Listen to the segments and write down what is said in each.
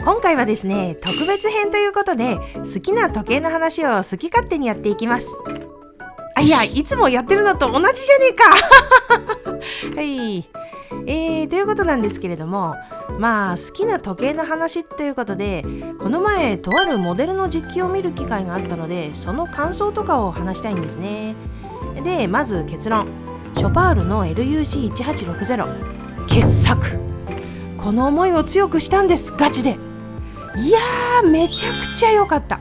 今回はですね、特別編ということで好きな時計の話を好き勝手にやっていきます。いや、いつもやってるのと同じじゃねえかはい、ということなんですけれども、好きな時計の話ということで、この前とあるモデルの実機を見る機会があったので、その感想とかを話したいんですね。で、まず結論、ショパールの LUC1860 傑作。この思いを強くしたんです、ガチで。いやー、めちゃくちゃ良かった。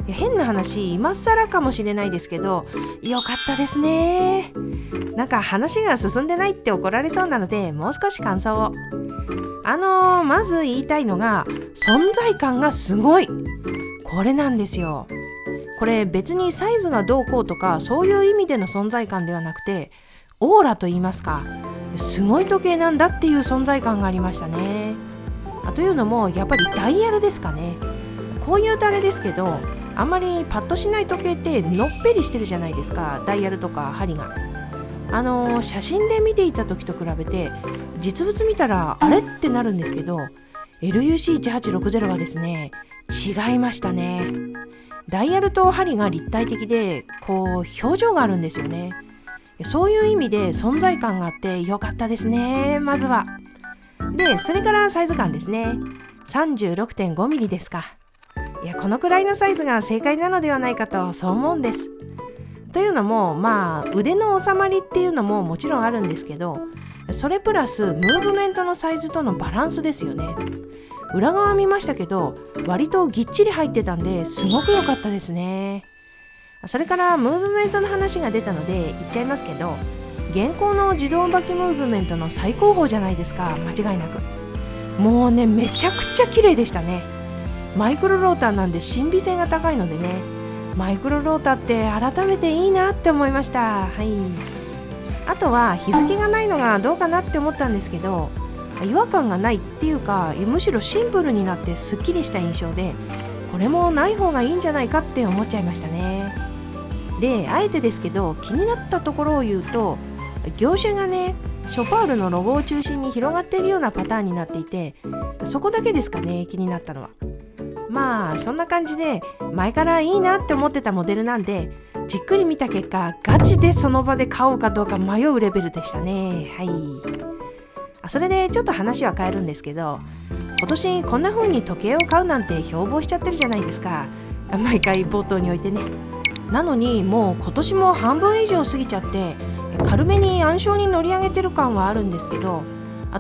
変な話、今更かもしれないですけど、良かったですね。なんか話が進んでないって怒られそうなので、もう少し感想を。まず言いたいのが、存在感がすごい。これなんですよ。これ別にサイズがどうこうとか、そういう意味での存在感ではなくて、オーラと言いますか、すごい時計なんだっていう存在感がありましたね。というのも、やっぱりダイヤルですかね。こういうとあれですけど、あんまりパッとしない時計ってのっぺりしてるじゃないですか、ダイヤルとか針が。写真で見ていた時と比べて、実物見たらあれってなるんですけど、 LUC1860 はですね、違いましたね。ダイヤルと針が立体的で、こう表情があるんですよね。そういう意味で存在感があって良かったですね、まずは。で、それからサイズ感ですね。 36.5 ミリですか。いや、このくらいのサイズが正解なのではないかと、そう思うんです。というのも、腕の収まりっていうのももちろんあるんですけど、それプラスムーブメントのサイズとのバランスですよね。裏側見ましたけど、割とぎっちり入ってたんで、すごく良かったですね。それからムーブメントの話が出たので言っちゃいますけど、現行の自動履きムーブメントの最高峰じゃないですか、間違いなく。もうね、めちゃくちゃ綺麗でしたね。マイクロローターなんで神秘性が高いのでね、マイクロローターって改めていいなって思いました。あとは日付がないのがどうかなって思ったんですけど、違和感がないっていうか、むしろシンプルになってすっきりした印象で、これもない方がいいんじゃないかって思っちゃいましたね。で、あえてですけど気になったところを言うと、業種がね、ショパールのロゴを中心に広がっているようなパターンになっていて、そこだけですかね、気になったのは。そんな感じで、前からいいなって思ってたモデルなんで、じっくり見た結果、ガチでその場で買おうかどうか迷うレベルでしたね。それでちょっと話は変えるんですけど、今年こんな風に時計を買うなんて標榜しちゃってるじゃないですか、毎回冒頭においてね。なのにもう今年も半分以上過ぎちゃって、軽めに暗礁に乗り上げてる感はあるんですけど、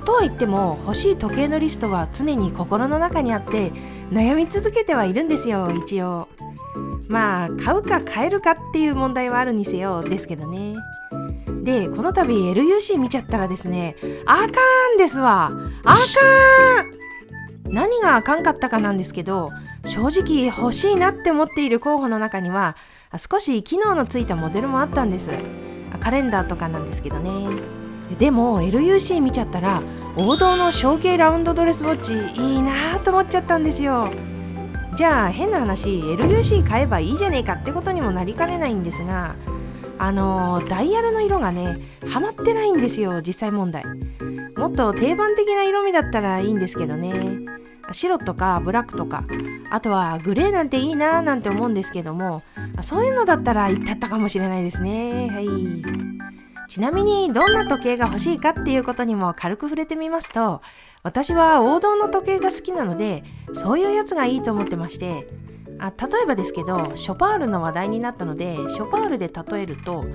とは言っても欲しい時計のリストは常に心の中にあって、悩み続けてはいるんですよ、一応。買うか買えるかっていう問題はあるにせよですけどね。で、この度 LUC 見ちゃったらですね、あかんですわ。あかん。何があかんかったかなんですけど、正直欲しいなって思っている候補の中には少し機能のついたモデルもあったんです。カレンダーとかなんですけどね。でも LUC 見ちゃったら、王道の小径ラウンドドレスウォッチいいなと思っちゃったんですよ。じゃあ変な話、 LUC 買えばいいじゃねえかってことにもなりかねないんですが、ダイヤルの色がね、ハマってないんですよ、実際問題。もっと定番的な色味だったらいいんですけどね。白とかブラックとか、あとはグレーなんていいななんて思うんですけども、そういうのだったらいってあったかもしれないですね。ちなみにどんな時計が欲しいかっていうことにも軽く触れてみますと、私は王道の時計が好きなので、そういうやつがいいと思ってまして、例えばですけど、ショパールの話題になったので、ショパールで例えると、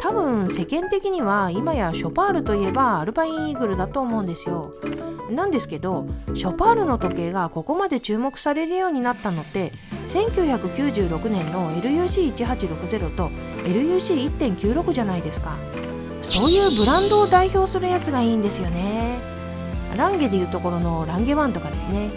多分世間的には今やショパールといえばアルパインイーグルだと思うんですよ。なんですけど、ショパールの時計がここまで注目されるようになったのって、1996年の LUC1860 と LUC1.96 じゃないですか。そういうブランドを代表するやつがいいんですよね。ランゲでいうところのランゲ1とかですね。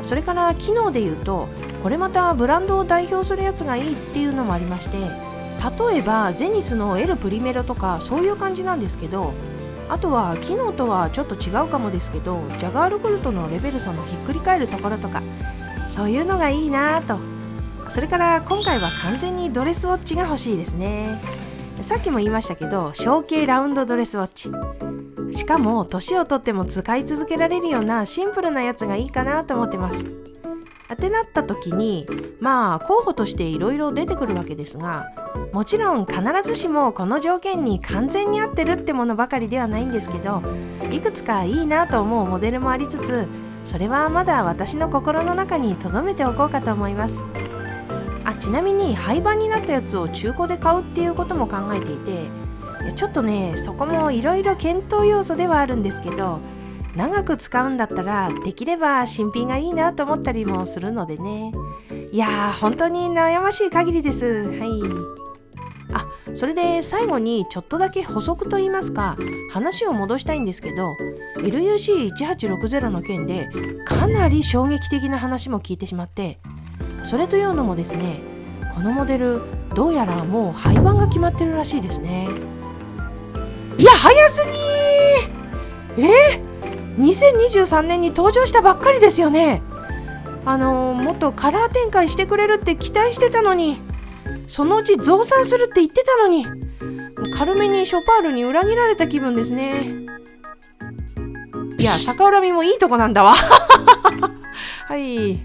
それから機能でいうと、これまたブランドを代表するやつがいいっていうのもありまして、例えばゼニスの L プリメロとかそういう感じなんですけど、あとは機能とはちょっと違うかもですけど、ジャガールクルトのレベルソのひっくり返るところとか、そういうのがいいなと。それから今回は完全にドレスウォッチが欲しいですね。さっきも言いましたけど、小径ラウンドドレスウォッチ。しかも年をとっても使い続けられるようなシンプルなやつがいいかなと思ってます。ってなった時に候補としていろいろ出てくるわけですが、もちろん必ずしもこの条件に完全に合ってるってものばかりではないんですけど、いくつかいいなと思うモデルもありつつ、それはまだ私の心の中に留めておこうかと思います。ちなみに廃盤になったやつを中古で買うっていうことも考えていて、ちょっとねそこもいろいろ検討要素ではあるんですけど、長く使うんだったらできれば新品がいいなと思ったりもするのでね。いやー本当に悩ましい限りです。はい。それで最後にちょっとだけ補足といいますか話を戻したいんですけど、 LUC1860 の件でかなり衝撃的な話も聞いてしまって、それというのもですね、このモデルどうやらもう廃盤が決まってるらしいですね。いや早すぎー2023年に登場したばっかりですよね。もっとカラー展開してくれるって期待してたのに、そのうち増産するって言ってたのに、軽めにショパールに裏切られた気分ですね。いや逆恨みもいいとこなんだわはい。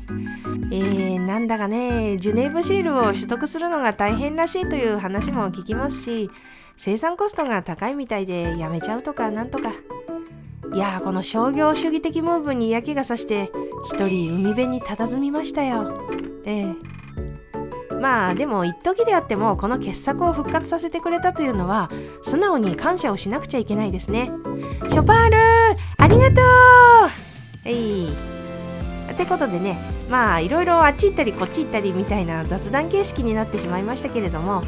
なんだかね、ジュネーブシールを取得するのが大変らしいという話も聞きますし、生産コストが高いみたいでやめちゃうとかなんとか。いやこの商業主義的ムーブに嫌気がさして一人海辺に佇みましたよ。でも一時であってもこの傑作を復活させてくれたというのは素直に感謝をしなくちゃいけないですね。ショパールありがとう。ってことでね、いろいろあっち行ったりこっち行ったりみたいな雑談形式になってしまいましたけれども、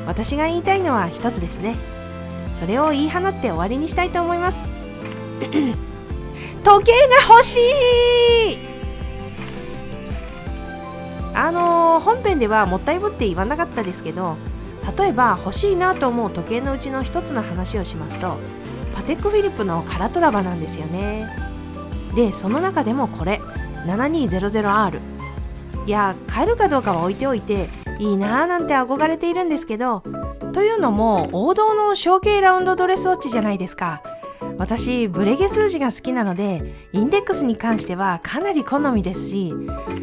私が言いたいのは一つですね。それを言い放って終わりにしたいと思います。時計が欲しい。本編ではもったいぶって言わなかったですけど、例えば欲しいなと思う時計のうちの一つの話をしますと、パテックフィリップのカラトラバなんですよね。でその中でもこれ 7200R、 いや買えるかどうかは置いておいていいなーなんて憧れているんですけど、というのも王道の小径ラウンドドレスウォッチじゃないですか。私ブレゲ数字が好きなのでインデックスに関してはかなり好みですし、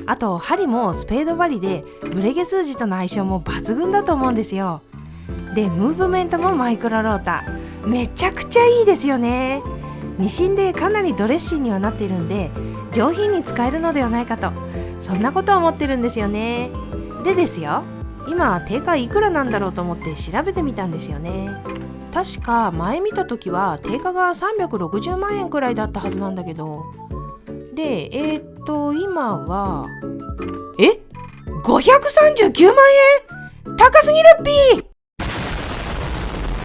あと針もスペード針でブレゲ数字との相性も抜群だと思うんですよ。でムーブメントもマイクロローターめちゃくちゃいいですよね。2芯でかなりドレッシーにはなっているんで上品に使えるのではないかと、そんなことを思ってるんですよね。でですよ、今定価いくらなんだろうと思って調べてみたんですよね。確か前見た時は定価が360万円くらいだったはずなんだけど、で今は539万円、高すぎるっぴー。